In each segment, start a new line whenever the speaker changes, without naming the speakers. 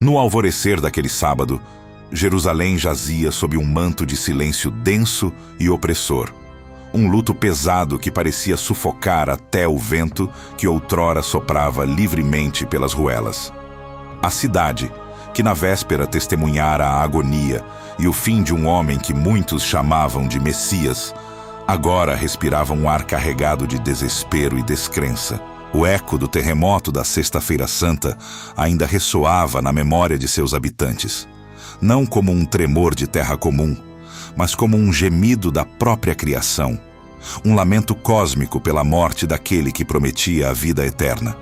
No alvorecer daquele sábado, Jerusalém jazia sob um manto de silêncio denso e opressor. Um luto pesado que parecia sufocar até o vento que outrora soprava livremente pelas ruelas. A cidade, que na véspera testemunhara a agonia e o fim de um homem que muitos chamavam de Messias, agora respirava um ar carregado de desespero e descrença. O eco do terremoto da Sexta-feira Santa ainda ressoava na memória de seus habitantes, não como um tremor de terra comum, mas como um gemido da própria criação, um lamento cósmico pela morte daquele que prometia a vida eterna.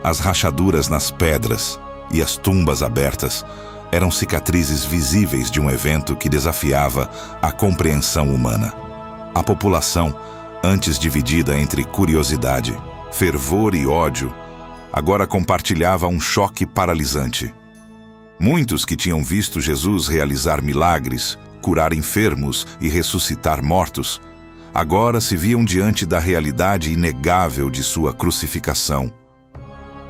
As rachaduras nas pedras e as tumbas abertas eram cicatrizes visíveis de um evento que desafiava a compreensão humana. A população, antes dividida entre curiosidade, fervor e ódio, agora compartilhava um choque paralisante. Muitos que tinham visto Jesus realizar milagres, curar enfermos e ressuscitar mortos, agora se viam diante da realidade inegável de sua crucificação.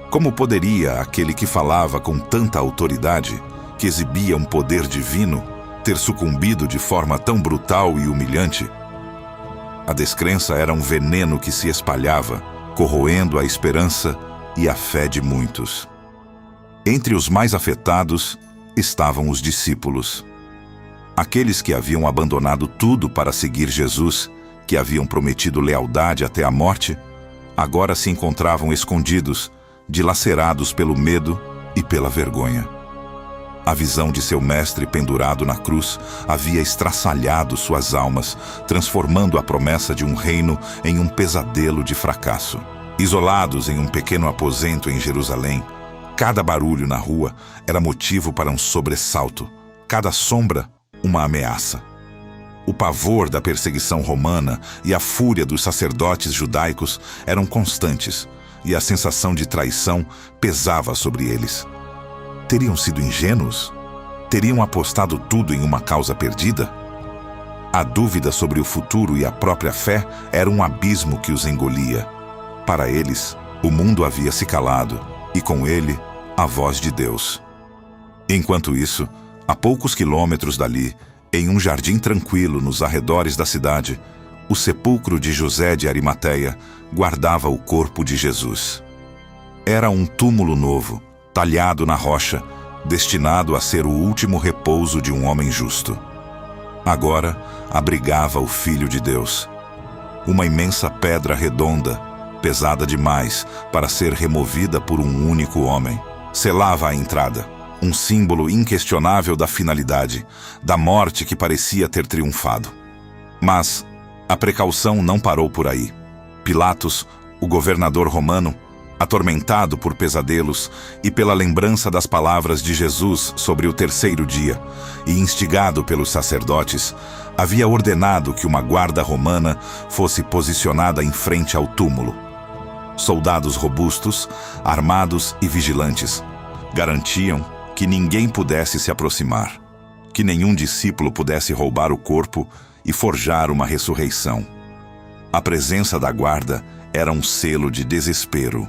Como poderia aquele que falava com tanta autoridade, que exibia um poder divino, ter sucumbido de forma tão brutal e humilhante? A descrença era um veneno que se espalhava, corroendo a esperança e a fé de muitos. Entre os mais afetados estavam os discípulos. Aqueles que haviam abandonado tudo para seguir Jesus, que haviam prometido lealdade até a morte, agora se encontravam escondidos, dilacerados pelo medo e pela vergonha. A visão de seu mestre pendurado na cruz havia estraçalhado suas almas, transformando a promessa de um reino em um pesadelo de fracasso. Isolados em um pequeno aposento em Jerusalém, cada barulho na rua era motivo para um sobressalto, cada sombra uma ameaça. O pavor da perseguição romana e a fúria dos sacerdotes judaicos eram constantes, e a sensação de traição pesava sobre eles. Teriam sido ingênuos? Teriam apostado tudo em uma causa perdida? A dúvida sobre o futuro e a própria fé era um abismo que os engolia. Para eles, o mundo havia se calado, e com ele, a voz de Deus. Enquanto isso, a poucos quilômetros dali, em um jardim tranquilo nos arredores da cidade, o sepulcro de José de Arimateia guardava o corpo de Jesus. Era um túmulo novo, talhado na rocha, destinado a ser o último repouso de um homem justo. Agora abrigava o Filho de Deus. Uma imensa pedra redonda, pesada demais para ser removida por um único homem, selava a entrada, um símbolo inquestionável da finalidade, da morte que parecia ter triunfado. Mas a precaução não parou por aí. Pilatos, o governador romano, atormentado por pesadelos e pela lembrança das palavras de Jesus sobre o terceiro dia, e instigado pelos sacerdotes, havia ordenado que uma guarda romana fosse posicionada em frente ao túmulo. Soldados robustos, armados e vigilantes, garantiam que ninguém pudesse se aproximar, que nenhum discípulo pudesse roubar o corpo e forjar uma ressurreição. A presença da guarda era um selo de desespero,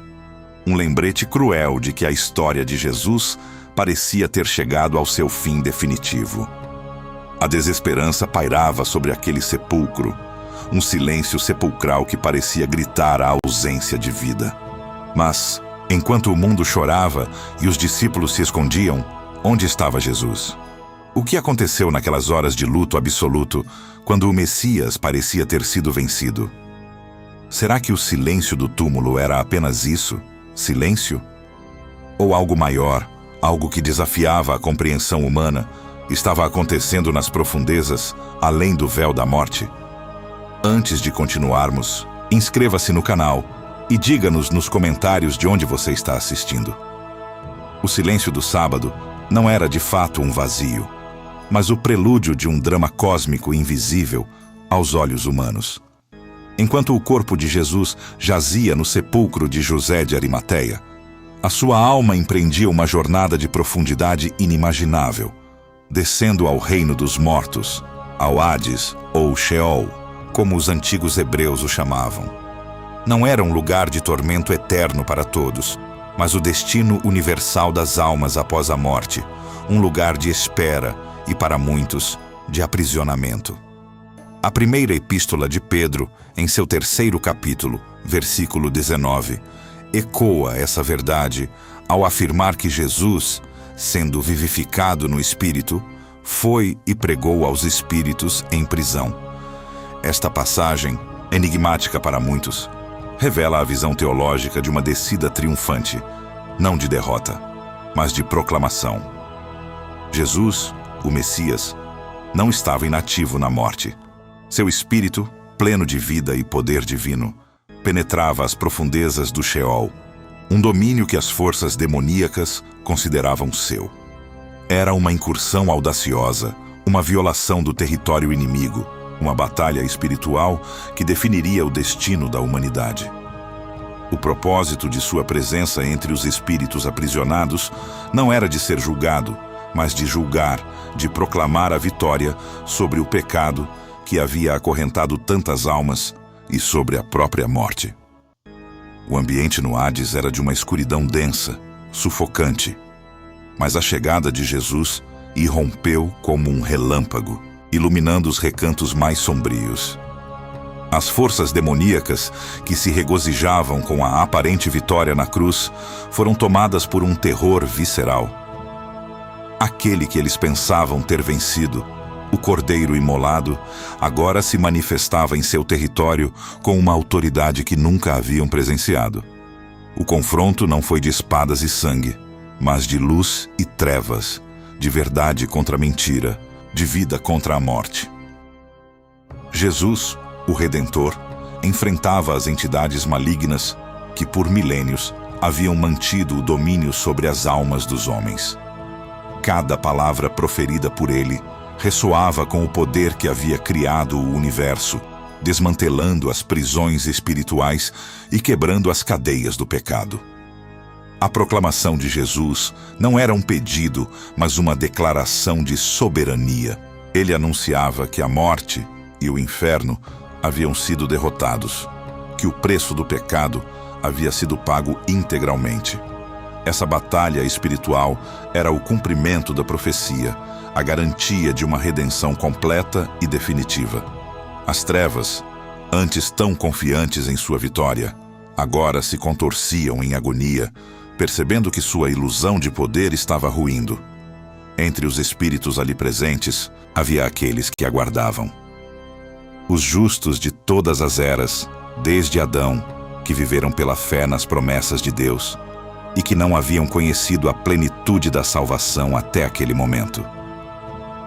um lembrete cruel de que a história de Jesus parecia ter chegado ao seu fim definitivo. A desesperança pairava sobre aquele sepulcro, um silêncio sepulcral que parecia gritar a ausência de vida. Mas, enquanto o mundo chorava e os discípulos se escondiam, onde estava Jesus? O que aconteceu naquelas horas de luto absoluto, quando o Messias parecia ter sido vencido? Será que o silêncio do túmulo era apenas isso? Silêncio? Ou algo maior, algo que desafiava a compreensão humana, estava acontecendo nas profundezas, além do véu da morte? Antes de continuarmos, inscreva-se no canal e diga-nos nos comentários de onde você está assistindo. O silêncio do sábado não era de fato um vazio, mas o prelúdio de um drama cósmico invisível aos olhos humanos. Enquanto o corpo de Jesus jazia no sepulcro de José de Arimateia, a sua alma empreendia uma jornada de profundidade inimaginável, descendo ao reino dos mortos, ao Hades ou Sheol, como os antigos hebreus o chamavam. Não era um lugar de tormento eterno para todos, mas o destino universal das almas após a morte, um lugar de espera e, para muitos, de aprisionamento. A primeira epístola de Pedro, em seu 3º capítulo, versículo 19, ecoa essa verdade ao afirmar que Jesus, sendo vivificado no Espírito, foi e pregou aos espíritos em prisão. Esta passagem, enigmática para muitos, revela a visão teológica de uma descida triunfante, não de derrota, mas de proclamação. Jesus, o Messias, não estava inativo na morte. Seu espírito, pleno de vida e poder divino, penetrava as profundezas do Sheol, um domínio que as forças demoníacas consideravam seu. Era uma incursão audaciosa, uma violação do território inimigo, uma batalha espiritual que definiria o destino da humanidade. O propósito de sua presença entre os espíritos aprisionados não era de ser julgado, mas de julgar, de proclamar a vitória sobre o pecado que havia acorrentado tantas almas e sobre a própria morte. O ambiente no Hades era de uma escuridão densa, sufocante, mas a chegada de Jesus irrompeu como um relâmpago, iluminando os recantos mais sombrios. As forças demoníacas, que se regozijavam com a aparente vitória na cruz, foram tomadas por um terror visceral. Aquele que eles pensavam ter vencido, o Cordeiro imolado, agora se manifestava em seu território com uma autoridade que nunca haviam presenciado. O confronto não foi de espadas e sangue, mas de luz e trevas, de verdade contra mentira, de vida contra a morte. Jesus, o Redentor, enfrentava as entidades malignas que, por milênios, haviam mantido o domínio sobre as almas dos homens. Cada palavra proferida por ele ressoava com o poder que havia criado o universo, desmantelando as prisões espirituais e quebrando as cadeias do pecado. A proclamação de Jesus não era um pedido, mas uma declaração de soberania. Ele anunciava que a morte e o inferno haviam sido derrotados, que o preço do pecado havia sido pago integralmente. Essa batalha espiritual era o cumprimento da profecia, a garantia de uma redenção completa e definitiva. As trevas, antes tão confiantes em sua vitória, agora se contorciam em agonia, percebendo que sua ilusão de poder estava ruindo. Entre os espíritos ali presentes, havia aqueles que aguardavam. Os justos de todas as eras, desde Adão, que viveram pela fé nas promessas de Deus e que não haviam conhecido a plenitude da salvação até aquele momento.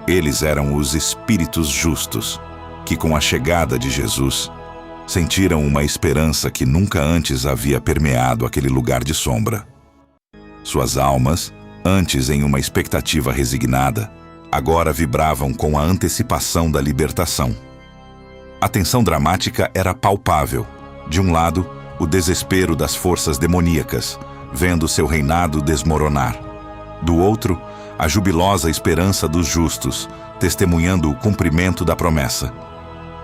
Eles eram os espíritos justos, que com a chegada de Jesus, sentiram uma esperança que nunca antes havia permeado aquele lugar de sombra. Suas almas, antes em uma expectativa resignada, agora vibravam com a antecipação da libertação. A tensão dramática era palpável. De um lado, o desespero das forças demoníacas, vendo seu reinado desmoronar. Do outro, a jubilosa esperança dos justos, testemunhando o cumprimento da promessa.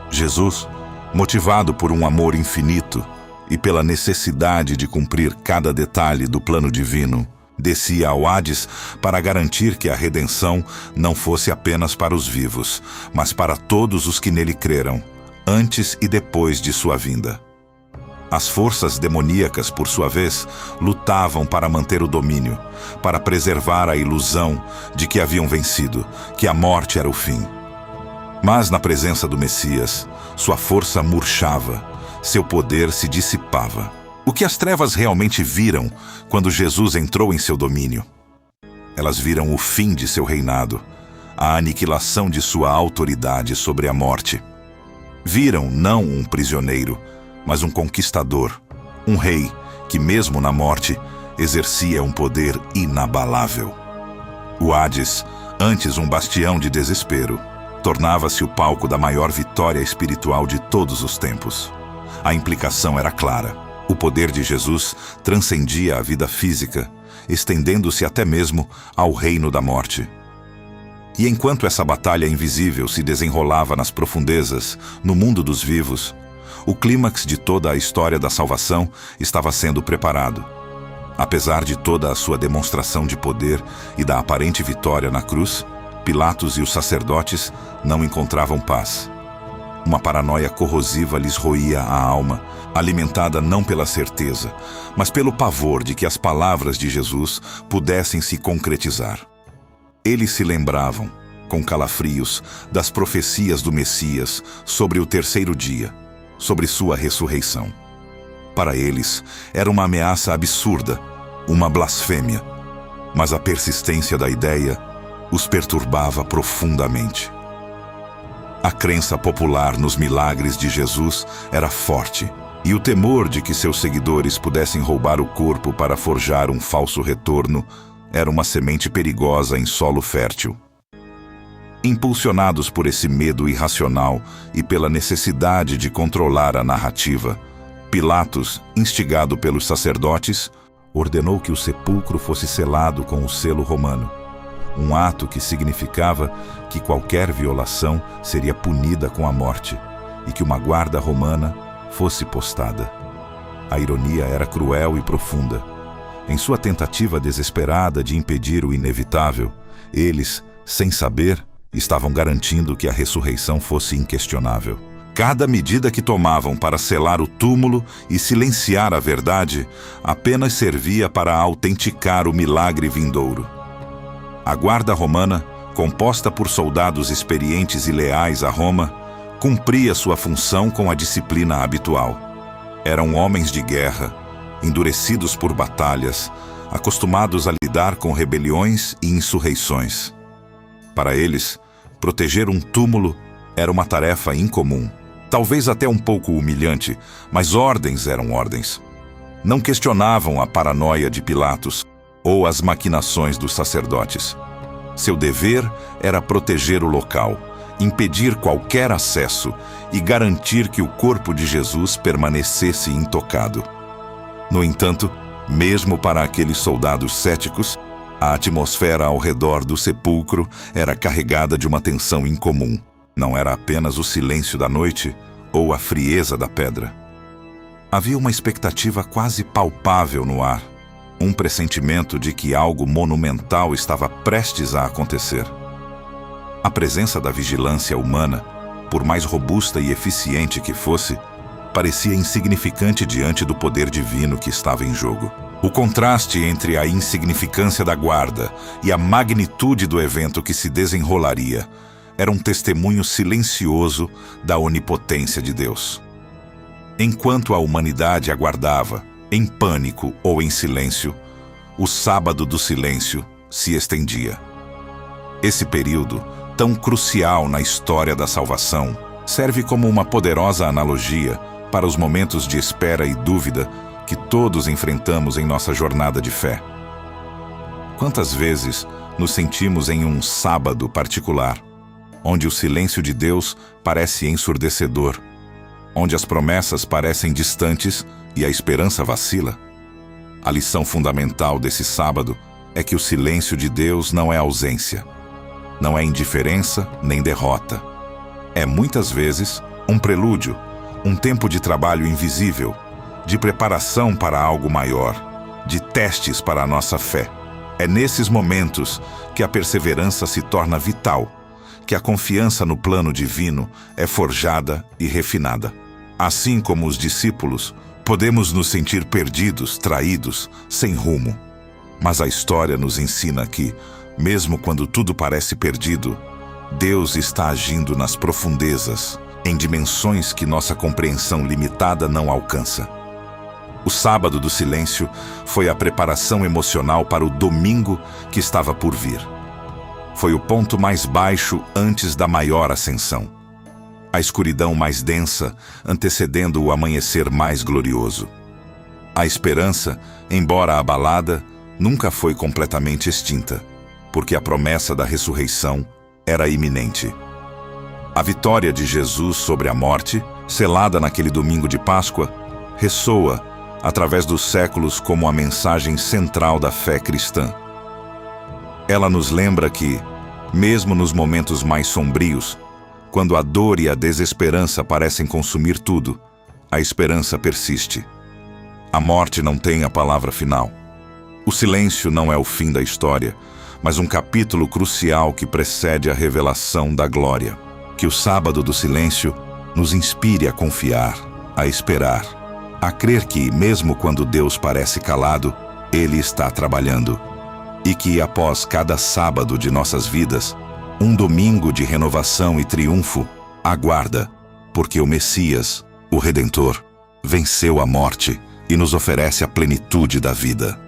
Jesus, motivado por um amor infinito e pela necessidade de cumprir cada detalhe do plano divino, descia ao Hades para garantir que a redenção não fosse apenas para os vivos, mas para todos os que nele creram, antes e depois de sua vinda. As forças demoníacas, por sua vez, lutavam para manter o domínio, para preservar a ilusão de que haviam vencido, que a morte era o fim. Mas na presença do Messias, sua força murchava, seu poder se dissipava. O que as trevas realmente viram quando Jesus entrou em seu domínio? Elas viram o fim de seu reinado, a aniquilação de sua autoridade sobre a morte. Viram não um prisioneiro, mas um conquistador, um rei que, mesmo na morte, exercia um poder inabalável. O Hades, antes um bastião de desespero, tornava-se o palco da maior vitória espiritual de todos os tempos. A implicação era clara. O poder de Jesus transcendia a vida física, estendendo-se até mesmo ao reino da morte. E enquanto essa batalha invisível se desenrolava nas profundezas, no mundo dos vivos, o clímax de toda a história da salvação estava sendo preparado. Apesar de toda a sua demonstração de poder e da aparente vitória na cruz, Pilatos e os sacerdotes não encontravam paz. Uma paranoia corrosiva lhes roía a alma, alimentada não pela certeza, mas pelo pavor de que as palavras de Jesus pudessem se concretizar. Eles se lembravam, com calafrios, das profecias do Messias sobre o terceiro dia, sobre sua ressurreição. Para eles, era uma ameaça absurda, uma blasfêmia, mas a persistência da ideia os perturbava profundamente. A crença popular nos milagres de Jesus era forte, e o temor de que seus seguidores pudessem roubar o corpo para forjar um falso retorno era uma semente perigosa em solo fértil. Impulsionados por esse medo irracional e pela necessidade de controlar a narrativa, Pilatos, instigado pelos sacerdotes, ordenou que o sepulcro fosse selado com o selo romano, um ato que significava que qualquer violação seria punida com a morte e que uma guarda romana fosse postada. A ironia era cruel e profunda. Em sua tentativa desesperada de impedir o inevitável, eles, sem saber, estavam garantindo que a ressurreição fosse inquestionável. Cada medida que tomavam para selar o túmulo e silenciar a verdade apenas servia para autenticar o milagre vindouro. A guarda romana, composta por soldados experientes e leais a Roma, cumpria sua função com a disciplina habitual. Eram homens de guerra, endurecidos por batalhas, acostumados a lidar com rebeliões e insurreições. Para eles, proteger um túmulo era uma tarefa incomum, talvez até um pouco humilhante, mas ordens eram ordens. Não questionavam a paranoia de Pilatos ou as maquinações dos sacerdotes. Seu dever era proteger o local, impedir qualquer acesso e garantir que o corpo de Jesus permanecesse intocado. No entanto, mesmo para aqueles soldados céticos, a atmosfera ao redor do sepulcro era carregada de uma tensão incomum. Não era apenas o silêncio da noite ou a frieza da pedra. Havia uma expectativa quase palpável no ar, um pressentimento de que algo monumental estava prestes a acontecer. A presença da vigilância humana, por mais robusta e eficiente que fosse, parecia insignificante diante do poder divino que estava em jogo. O contraste entre a insignificância da guarda e a magnitude do evento que se desenrolaria era um testemunho silencioso da onipotência de Deus. Enquanto a humanidade aguardava, em pânico ou em silêncio, o sábado do silêncio se estendia. Esse período, tão crucial na história da salvação, serve como uma poderosa analogia para os momentos de espera e dúvida que todos enfrentamos em nossa jornada de fé. Quantas vezes nos sentimos em um sábado particular, onde o silêncio de Deus parece ensurdecedor, onde as promessas parecem distantes e a esperança vacila? A lição fundamental desse sábado é que o silêncio de Deus não é ausência, não é indiferença nem derrota. É muitas vezes um prelúdio, um tempo de trabalho invisível, de preparação para algo maior, de testes para a nossa fé. É nesses momentos que a perseverança se torna vital, que a confiança no plano divino é forjada e refinada. Assim como os discípulos, podemos nos sentir perdidos, traídos, sem rumo. Mas a história nos ensina que, mesmo quando tudo parece perdido, Deus está agindo nas profundezas, em dimensões que nossa compreensão limitada não alcança. O sábado do silêncio foi a preparação emocional para o domingo que estava por vir. Foi o ponto mais baixo antes da maior ascensão. A escuridão mais densa, antecedendo o amanhecer mais glorioso. A esperança, embora abalada, nunca foi completamente extinta, porque a promessa da ressurreição era iminente. A vitória de Jesus sobre a morte, selada naquele domingo de Páscoa, ressoa, através dos séculos, como a mensagem central da fé cristã. Ela nos lembra que, mesmo nos momentos mais sombrios, quando a dor e a desesperança parecem consumir tudo, a esperança persiste. A morte não tem a palavra final. O silêncio não é o fim da história, mas um capítulo crucial que precede a revelação da glória. Que o sábado do silêncio nos inspire a confiar, a esperar, a crer que, mesmo quando Deus parece calado, Ele está trabalhando. E que, após cada sábado de nossas vidas, um domingo de renovação e triunfo aguarda, porque o Messias, o Redentor, venceu a morte e nos oferece a plenitude da vida.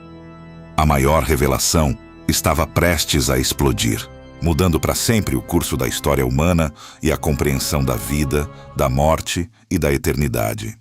A maior revelação estava prestes a explodir, mudando para sempre o curso da história humana e a compreensão da vida, da morte e da eternidade.